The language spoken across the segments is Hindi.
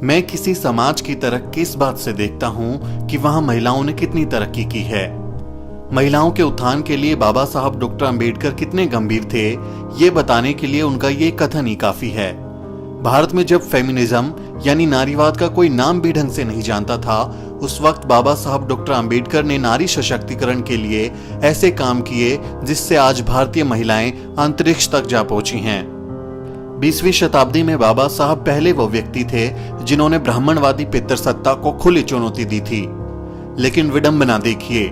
मैं किसी समाज की तरक्की इस बात से देखता हूं कि वहां महिलाओं ने कितनी तरक्की की है। महिलाओं के उत्थान के लिए बाबा साहब डॉक्टर अंबेडकर कितने गंभीर थे, ये बताने के लिए उनका ये कथन ही काफी है। भारत में जब फेमिनिज्म यानी नारीवाद का कोई नाम भी ढंग से नहीं जानता था, उस वक्त बाबा साहब डॉक्टर अंबेडकर ने नारी सशक्तिकरण के लिए ऐसे काम किए जिससे आज भारतीय महिलाएं अंतरिक्ष तक जा पहुंची हैं। 20वीं शताब्दी में बाबा साहब पहले वो व्यक्ति थे जिन्होंने ब्राह्मणवादी पितृसत्ता को खुली चुनौती दी थी। लेकिन विडंबना देखिए,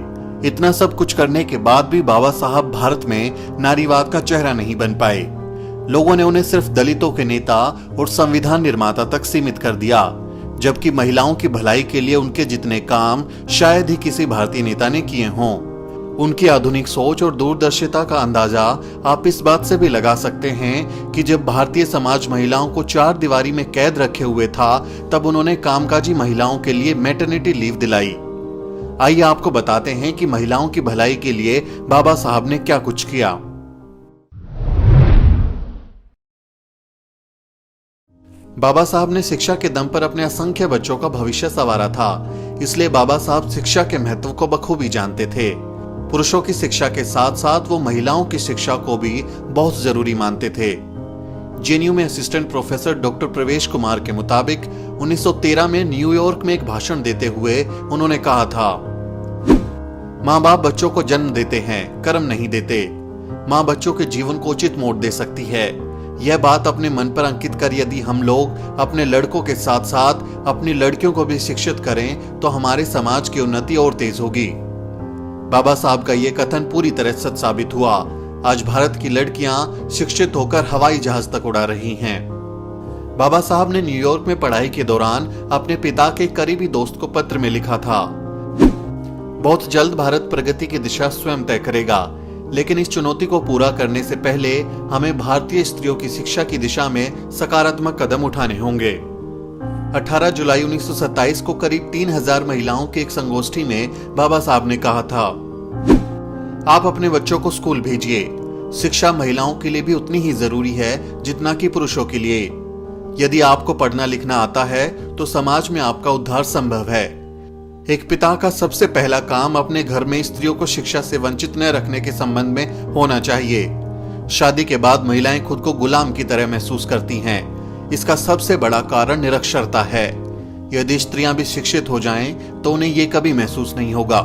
इतना सब कुछ करने के बाद भी बाबा साहब भारत में नारीवाद का चेहरा नहीं बन पाए। लोगों ने उन्हें सिर्फ दलितों के नेता और संविधान निर्माता तक सीमित कर दिया, जबकि महिलाओं की भलाई के लिए उनके जितने काम शायद ही किसी भारतीय नेता ने किए हों। उनकी आधुनिक सोच और दूरदर्शिता का अंदाजा आप इस बात से भी लगा सकते हैं कि जब भारतीय समाज महिलाओं को चार दीवारी में कैद रखे हुए था, तब उन्होंने कामकाजी महिलाओं के लिए मैटरनिटी लीव दिलाई। आइए आपको बताते हैं कि महिलाओं की भलाई के लिए बाबा साहब ने क्या कुछ किया। बाबा साहब ने शिक्षा के दम पर अपने असंख्य बच्चों का भविष्य संवारा था, इसलिए बाबा साहब शिक्षा के महत्व को बखूबी जानते थे। पुरुषों की शिक्षा के साथ साथ वो महिलाओं की शिक्षा को भी बहुत जरूरी मानते थे। जेएनयू में असिस्टेंट प्रोफेसर डॉक्टर प्रवेश कुमार के मुताबिक 1913 में न्यूयॉर्क में एक भाषण देते हुए उन्होंने कहा था, माँ बाप बच्चों को जन्म देते हैं, कर्म नहीं देते। माँ बच्चों के जीवन को उचित मोड़ दे सकती है। यह बात अपने मन पर अंकित कर यदि हम लोग अपने लड़कों के साथ साथ अपनी लड़कियों को भी शिक्षित करें तो हमारे समाज की उन्नति और तेज होगी। बाबा साहब का यह कथन पूरी तरह सच साबित हुआ। आज भारत की लड़कियां शिक्षित होकर हवाई जहाज तक उड़ा रही हैं। बाबा साहब ने न्यूयॉर्क में पढ़ाई के दौरान अपने पिता के करीबी दोस्त को पत्र में लिखा था, बहुत जल्द भारत प्रगति की दिशा स्वयं तय करेगा, लेकिन इस चुनौती को पूरा करने से पहले हमें भारतीय स्त्रियों की शिक्षा की दिशा में सकारात्मक कदम उठाने होंगे। 18 जुलाई 1927 को करीब 3000 महिलाओं की एक संगोष्ठी में बाबा साहब ने कहा था, आप अपने बच्चों को स्कूल भेजिए। शिक्षा महिलाओं के लिए भी उतनी ही जरूरी है जितना कि पुरुषों के लिए। यदि आपको पढ़ना लिखना आता है तो समाज में आपका उद्धार संभव है। एक पिता का सबसे पहला काम अपने घर में स्त्रियों को शिक्षा से वंचित न रखने के संबंध में होना चाहिए। शादी के बाद महिलाएं खुद को गुलाम की तरह महसूस करती हैं। इसका सबसे बड़ा कारण निरक्षरता है। यदि स्त्रियां भी शिक्षित हो जाएं तो उन्हें यह कभी महसूस नहीं होगा।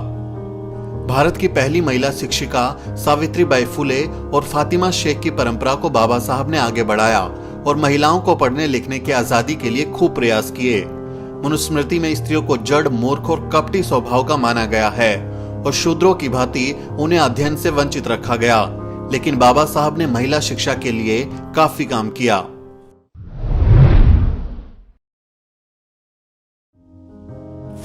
भारत की पहली महिला शिक्षिका सावित्रीबाई फुले और फातिमा शेख की परंपरा को बाबा साहब ने आगे बढ़ाया और महिलाओं को पढ़ने लिखने की आजादी के लिए खूब प्रयास किए। मनुस्मृति में स्त्रियों को जड़, मूर्ख और कपटी स्वभाव का माना गया है और शूद्रों की भांति उन्हें अध्ययन से वंचित रखा गया। लेकिन बाबा साहब ने महिला शिक्षा के लिए काफी काम किया।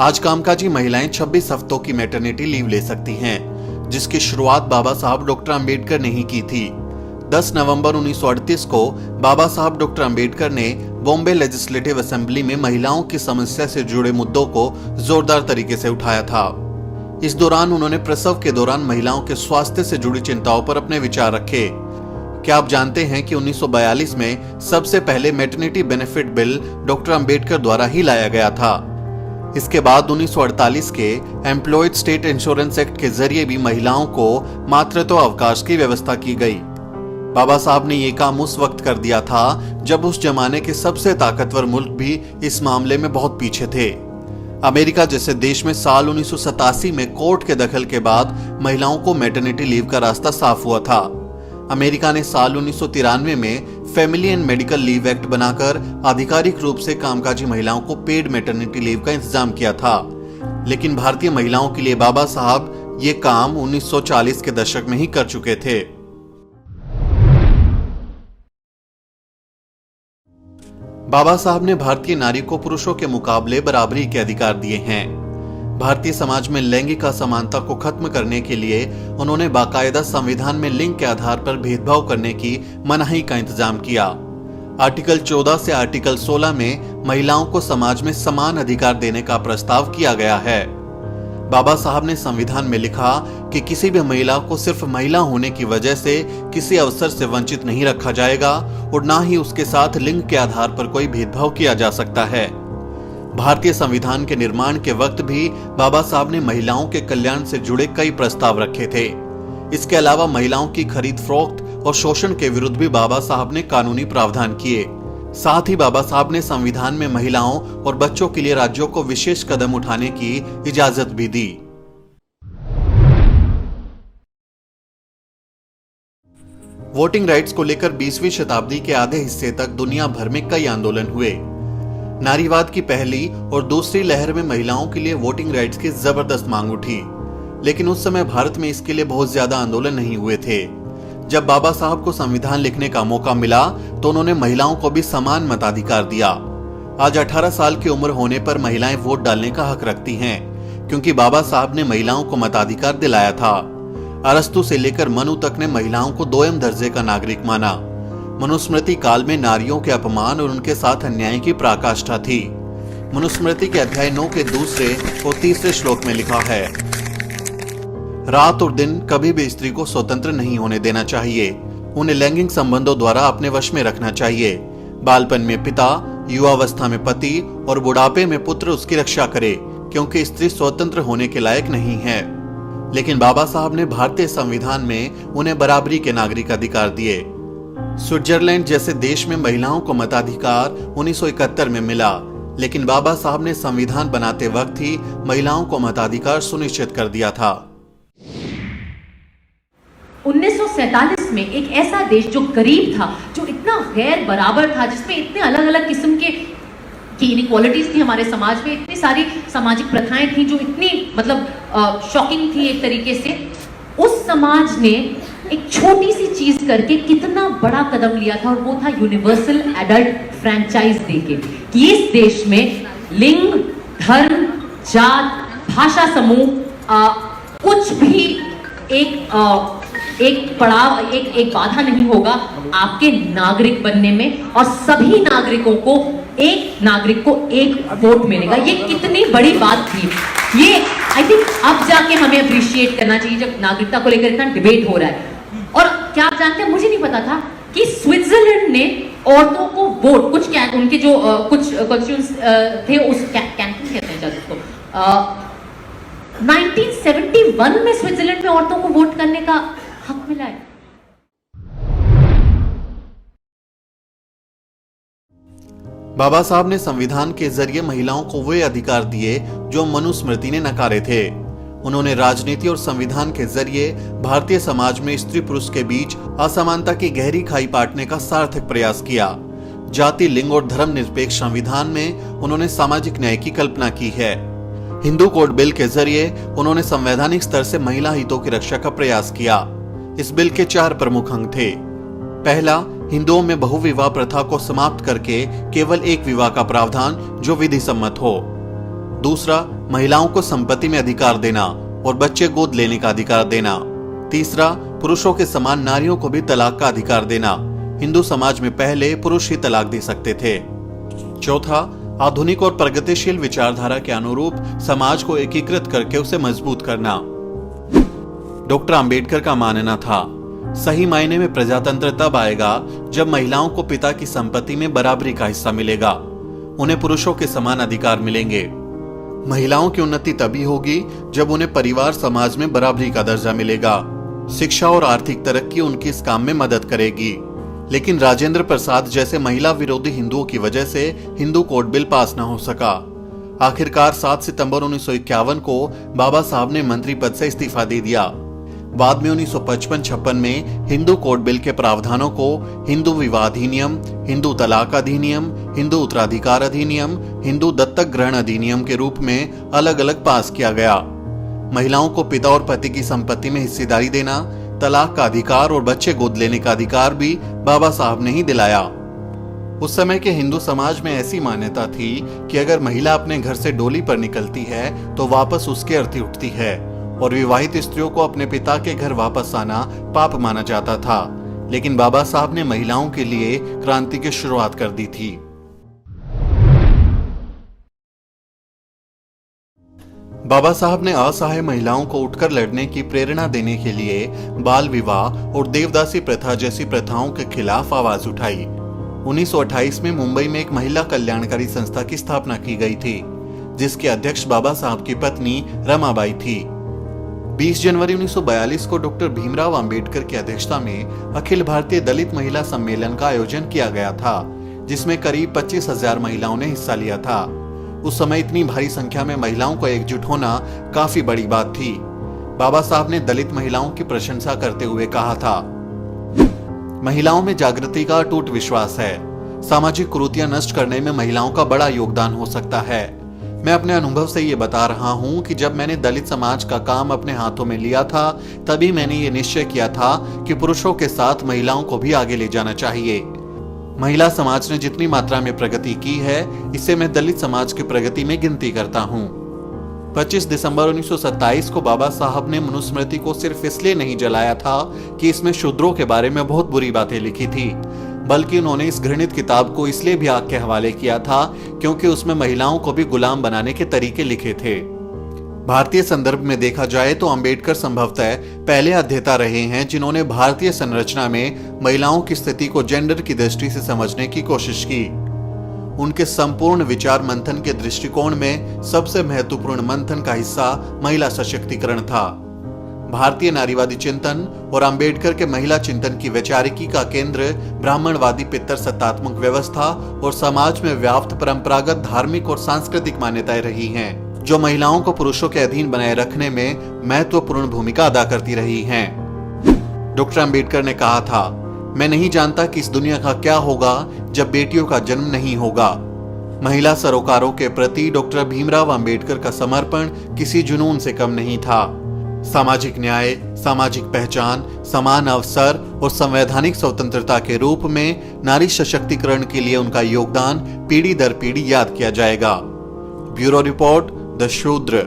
आज कामकाजी महिलाएं 26 हफ्तों की मैटरनिटी लीव ले सकती हैं, जिसकी शुरुआत बाबा साहब डॉक्टर अंबेडकर ने ही की थी। 10 नवंबर 1938 को बाबा साहब डॉक्टर अंबेडकर ने बॉम्बे लेजिस्लेटिव असेंबली में महिलाओं की समस्या से जुड़े मुद्दों को जोरदार तरीके से उठाया था। इस दौरान उन्होंने प्रसव के दौरान महिलाओं के स्वास्थ्य से जुड़ी चिंताओं पर अपने विचार रखे। क्या आप जानते हैं कि 1942 में सबसे पहले maternity benefit bill doctor Ambedkar द्वारा ही लाया गया था। इसके बाद 1948 के एम्प्लॉयड स्टेट इंश्योरेंस एक्ट के जरिए भी महिलाओं को मातृत्व अवकाश की व्यवस्था की गई। बाबा साहब ने यह काम उस वक्त कर दिया था जब उस जमाने के सबसे ताकतवर मुल्क भी इस मामले में बहुत पीछे थे। अमेरिका जैसे देश में साल 1987 में कोर्ट के दखल के बाद महिलाओं को मैटरनिटी लीव का रास्ता साफ हुआ था। अमेरिका ने साल 1993 में family and medical leave act बनाकर आधिकारिक रूप से कामकाजी महिलाओं को पेड मैटरनिटी लीव का इंतजाम किया था। लेकिन भारतीय महिलाओं के लिए बाबा साहब ये काम 1940 के दशक में ही कर चुके थे। बाबा साहब ने भारतीय नारी को पुरुषों के मुकाबले बराबरी के अधिकार दिए हैं। भारतीय समाज में लैंगिक असमानता को खत्म करने के लिए उन्होंने बाकायदा संविधान में लिंग के आधार पर भेदभाव करने की मनाही का इंतजाम किया। आर्टिकल 14 से आर्टिकल 16 में महिलाओं को समाज में समान अधिकार देने का प्रस्ताव किया गया है। बाबा साहब ने संविधान में लिखा कि किसी भी महिला को सिर्फ महिला होने की वजह से किसी अवसर से वंचित नहीं रखा जाएगा और ना ही उसके साथ लिंग के आधार पर कोई भेदभाव किया जा सकता है। भारतीय संविधान के निर्माण के वक्त भी बाबा साहब ने महिलाओं के कल्याण से जुड़े कई प्रस्ताव रखे थे। इसके अलावा महिलाओं की खरीद फरोख्त और शोषण के विरुद्ध भी बाबा साहब ने कानूनी प्रावधान किए। साथ ही बाबा साहब ने संविधान में महिलाओं और बच्चों के लिए राज्यों को विशेष कदम उठाने की इजाजत भी दी। वोटिंग राइट्स को लेकर 20वीं शताब्दी के आधे हिस्से तक दुनिया भर में कई आंदोलन हुए। नारीवाद की पहली और दूसरी लहर में महिलाओं के लिए वोटिंग राइट्स की जबरदस्त मांग उठी, लेकिन उस समय भारत में इसके लिए बहुत ज्यादा आंदोलन नहीं हुए थे। जब बाबा साहब को संविधान लिखने का मौका मिला तो उन्होंने महिलाओं को भी समान मताधिकार दिया। आज 18 साल की उम्र होने पर महिलाएं वोट डालने का हक रखती हैं, क्योंकि बाबा साहब ने महिलाओं को मताधिकार दिलाया था। अरस्तु से लेकर मनु तक ने महिलाओं को दोयम दर्जे का नागरिक माना। मनुस्मृति काल में नारियों के अपमान और उनके साथ अन्याय की पराकाष्ठा थी। मनुस्मृति के अध्याय 9 के दूसरे और तीसरे श्लोक में लिखा है, रात और दिन कभी भी स्त्री को स्वतंत्र नहीं होने देना चाहिए। उन्हें लैंगिक संबंधों द्वारा अपने वश में रखना चाहिए। बालपन में पिता, युवावस्था में पति और बुढ़ापे में पुत्र उसकी रक्षा करे, क्योंकि स्त्री स्वतंत्र होने के लायक नहीं है। लेकिन बाबा साहब ने भारतीय संविधान में उन्हें बराबरी के नागरिक अधिकार दिए। स्विट्जरलैंड जैसे देश में महिलाओं को मताधिकार 1971 में मिला, लेकिन बाबा साहब ने संविधान बनाते वक्त ही महिलाओं को मताधिकार सुनिश्चित कर दिया था। 1947 में एक ऐसा देश जो गरीब था, जो इतना गैर बराबर था, जिसमें इतने अलग अलग किस्म की इनइक्वालिटीज थी हमारे समाज में, इतनी सारी सामाजिक प्रथाएं थी जो इतनी शॉकिंग थी एक तरीके से, उस समाज ने एक छोटी सी चीज करके कितना बड़ा कदम लिया था, और वो था यूनिवर्सल एडल्ट फ्रैंचाइज देके कि इस देश में लिंग, धर्म, जात, भाषा समूह कुछ भी एक पड़ाव, एक बाधा नहीं होगा आपके नागरिक बनने में, और सभी नागरिकों को एक नागरिक को एक वोट मिलेगा। ये कितनी बड़ी बात थी, ये आई थिंक अब जाके हमें अप्रिशिएट करना चाहिए जब नागरिकता को लेकर इतना डिबेट हो रहा है। और क्या आप जानते हैं, मुझे नहीं पता था कि स्विट्जरलैंड ने औरतों को वोट, कुछ उनके जो कुछ कॉन्स्टिट्यूएंट्स थे, उस कैंटन कहते हैं शायद उसको, 1971 में स्विट्जरलैंड में औरतों को वोट करने का हक मिला है। बाबा साहब ने संविधान के जरिए महिलाओं को वे अधिकार दिए जो मनुस्मृति ने नकारे थे। उन्होंने राजनीति और संविधान के जरिए भारतीय समाज में स्त्री पुरुष के बीच असमानता की गहरी खाई पाटने का सार्थक प्रयास किया। जाति, लिंग और धर्म निरपेक्ष संविधान में उन्होंने सामाजिक न्याय की कल्पना की है। हिंदू कोड बिल के जरिए उन्होंने संवैधानिक स्तर से महिला हितों की रक्षा का प्रयास किया। इस बिल के 4 प्रमुख अंग थे। पहला, हिंदुओं में बहुविवाह प्रथा को समाप्त करके केवल एक विवाह का प्रावधान जो विधि सम्मत हो। दूसरा, महिलाओं को संपत्ति में अधिकार देना और बच्चे गोद लेने का अधिकार देना। तीसरा, पुरुषों के समान नारियों को भी तलाक का अधिकार देना। हिंदू समाज में पहले पुरुष ही तलाक दे सकते थे। चौथा, आधुनिक और प्रगतिशील विचारधारा के अनुरूप समाज को एकीकृत करके उसे मजबूत करना। डॉक्टर अंबेडकर का मानना था, सही मायने में प्रजातंत्र तब आएगा जब महिलाओं को पिता की संपत्ति में बराबरी का हिस्सा मिलेगा, उन्हें पुरुषों के समान अधिकार मिलेंगे। महिलाओं की उन्नति तभी होगी जब उन्हें परिवार समाज में बराबरी का दर्जा मिलेगा। शिक्षा और आर्थिक तरक्की उनकी इस काम में मदद करेगी। लेकिन राजेंद्र प्रसाद जैसे महिला विरोधी हिंदुओं की वजह से हिंदू कोड बिल पास न हो सका। आखिरकार 7 सितंबर 1951 को बाबा साहब ने मंत्री पद से इस्तीफा दे दिया। बाद में 1955-56 में हिंदू कोड बिल के प्रावधानों को हिंदू विवाह अधिनियम, हिंदू तलाक अधिनियम, हिंदू उत्तराधिकार अधिनियम, हिंदू दत्तक ग्रहण अधिनियम के रूप में अलग अलग पास किया गया। महिलाओं को पिता और पति की संपत्ति में हिस्सेदारी देना, तलाक का अधिकार और बच्चे गोद लेने का अधिकार भी बाबा साहब ने ही दिलाया। उस समय के हिंदू समाज में ऐसी मान्यता थी कि अगर महिला अपने घर से डोली पर निकलती है तो वापस उसके अर्थी उठती है, और विवाहित स्त्रियों को अपने पिता के घर वापस आना पाप माना जाता था। लेकिन बाबा साहब ने महिलाओं के लिए क्रांति की शुरुआत कर दी थी। बाबा साहब ने असहाय महिलाओं को उठकर लड़ने की प्रेरणा देने के लिए बाल विवाह और देवदासी प्रथा जैसी प्रथाओं के खिलाफ आवाज उठाई। 1928 में मुंबई में एक महिला कल्याणकारी संस्था की स्थापना की गई थी, जिसके अध्यक्ष बाबा साहब की पत्नी रमाबाई थी। 20 जनवरी 1942 को डॉक्टर भीमराव अंबेडकर की अध्यक्षता में अखिल भारतीय दलित महिला सम्मेलन का आयोजन किया गया था, जिसमें करीब 25,000 महिलाओं ने हिस्सा लिया था। उस समय इतनी भारी संख्या में महिलाओं को एकजुट होना काफी बड़ी बात थी। बाबा साहब ने दलित महिलाओं की प्रशंसा करते हुए कहा था, महिलाओं में जागृति का अटूट विश्वास है। सामाजिक कुरीतियां नष्ट करने में महिलाओं का बड़ा योगदान हो सकता है। मैं अपने अनुभव से ये बता रहा हूँ कि जब मैंने दलित समाज का काम अपने हाथों में लिया था, तभी मैंने ये निश्चय किया था कि पुरुषों के साथ महिलाओं को भी आगे ले जाना चाहिए। महिला समाज ने जितनी मात्रा में प्रगति की है, इसे मैं दलित समाज की प्रगति में गिनती करता हूँ। 25 दिसंबर 1927 को बाबा साहब ने मनुस्मृति को सिर्फ इसलिए नहीं जलाया था कि इसमें शूद्रों के बारे में बहुत बुरी बातें लिखी थी, बल्कि उन्होंने इस घृणित किताब को इसलिए भी आग के हवाले किया था क्योंकि उसमें महिलाओं को भी गुलाम बनाने के तरीके लिखे थे। भारतीय संदर्भ में देखा जाए तो अंबेडकर संभवतः पहले अध्येता रहे हैं जिन्होंने भारतीय संरचना में महिलाओं की स्थिति को जेंडर की दृष्टि से समझने की कोशिश की। उनके संपूर्ण विचार मंथन के दृष्टिकोण में सबसे महत्वपूर्ण मंथन का हिस्सा महिला सशक्तिकरण था। भारतीय नारीवादी चिंतन और अंबेडकर के महिला चिंतन की वैचारिकी का केंद्र ब्राह्मणवादी पितर सत्तात्मक व्यवस्था और समाज में व्याप्त परंपरागत धार्मिक और सांस्कृतिक मान्यताएं रही हैं, जो महिलाओं को पुरुषों के अधीन बनाए रखने में महत्वपूर्ण भूमिका अदा करती रही हैं। डॉक्टर अंबेडकर ने कहा था, मैं नहीं जानता कि इस दुनिया का क्या होगा जब बेटियों का जन्म नहीं होगा। महिला सरोकारों के प्रति डॉक्टर भीमराव अंबेडकर का समर्पण किसी जुनून से कम नहीं था। सामाजिक न्याय, सामाजिक पहचान, समान अवसर और संवैधानिक स्वतंत्रता के रूप में नारी सशक्तिकरण के लिए उनका योगदान पीढ़ी दर पीढ़ी याद किया जाएगा। ब्यूरो रिपोर्ट, द शूद्र।